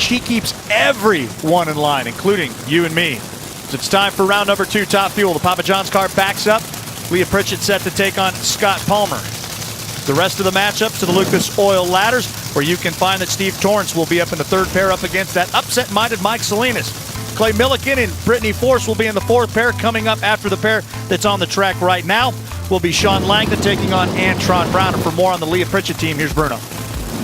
She keeps everyone in line, including you and me. So it's time for round number 2, Top Fuel. The Papa John's car backs up. Leah Pritchett set to take on Scott Palmer. The rest of the matchups to the Lucas Oil Ladders, where you can find that Steve Torrance will be up in the 3rd pair up against that upset-minded Mike Salinas. Clay Milliken and Brittany Force will be in the 4th pair. Coming up after the pair that's on the track right now will be Sean Langdon taking on Antron Brown. And for more on the Leah Pritchett team, here's Bruno.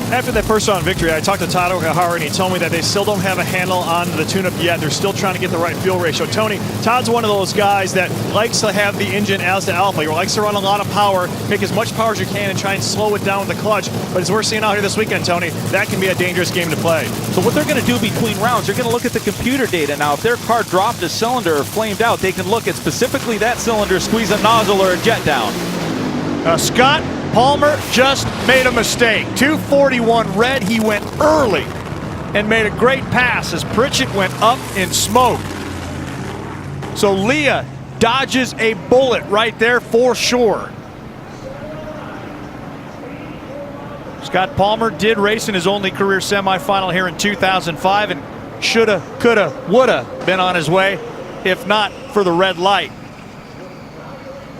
After that first round victory, I talked to Todd Okahara, and he told me that they still don't have a handle on the tune-up yet. They're still trying to get the right fuel ratio. Tony, Todd's one of those guys that likes to have the engine as the alpha. He likes to run a lot of power, make as much power as you can, and try and slow it down with the clutch. But as we're seeing out here this weekend, Tony, that can be a dangerous game to play. So what they're going to do between rounds, they're going to look at the computer data. Now, if their car dropped a cylinder or flamed out, they can look at specifically that cylinder, squeeze a nozzle or a jet down. Scott Palmer just made a mistake. 241 red. He went early and made a great pass as Pritchett went up in smoke. So Leah dodges a bullet right there for sure. Scott Palmer did race in his only career semifinal here in 2005 and shoulda, coulda, woulda been on his way if not for the red light.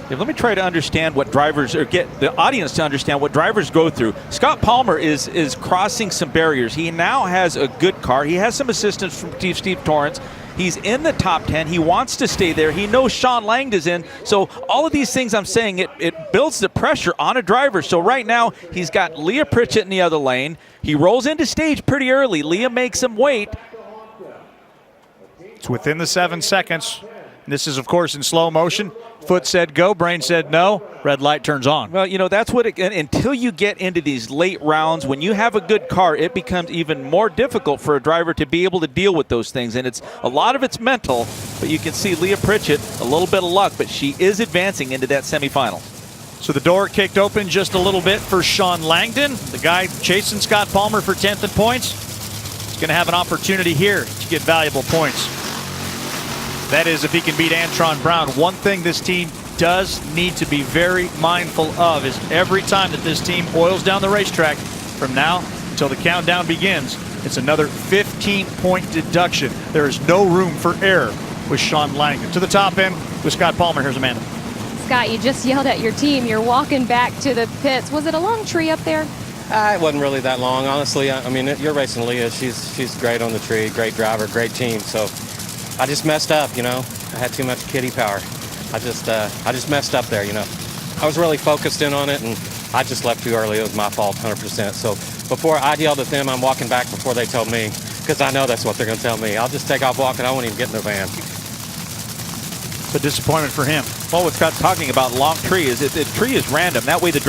Yeah, let me try to understand what drivers, or get the audience to understand what drivers go through. Scott Palmer is crossing some barriers. He now has a good car. He has some assistance from Steve Torrance. He's in the top 10. He wants to stay there. He knows Sean Langdon is in. So all of these things I'm saying, it builds the pressure on a driver. So right now, he's got Leah Pritchett in the other lane. He rolls into stage pretty early. Leah makes him wait. It's within the 7 seconds. This is, of course, in slow motion. Foot said go, brain said no, red light turns on. Well, you know, that's what until you get into these late rounds, when you have a good car, it becomes even more difficult for a driver to be able to deal with those things. And a lot of it's mental, but you can see Leah Pritchett, a little bit of luck, but she is advancing into that semifinal. So the door kicked open just a little bit for Sean Langdon, the guy chasing Scott Palmer for 10th in points. He's going to have an opportunity here to get valuable points. That is, if he can beat Antron Brown. One thing this team does need to be very mindful of is every time that this team oils down the racetrack, from now until the countdown begins, it's another 15-point deduction. There is no room for error with Sean Langdon. To the top end with Scott Palmer. Here's Amanda. Scott, you just yelled at your team. You're walking back to the pits. Was it a long tree up there? It wasn't really that long, honestly. I mean, you're racing Leah. She's great on the tree, great driver, great team. So I just messed up, you know. I had too much kitty power. I just messed up there, you know. I was really focused in on it, and I just left too early. It was my fault, 100%. So before I yelled at them, I'm walking back before they told me, because I know that's what they're going to tell me. I'll just take off walking. I won't even get in the van. It's a disappointment for him. Well, what Scott's talking about long tree is the tree is random. That way the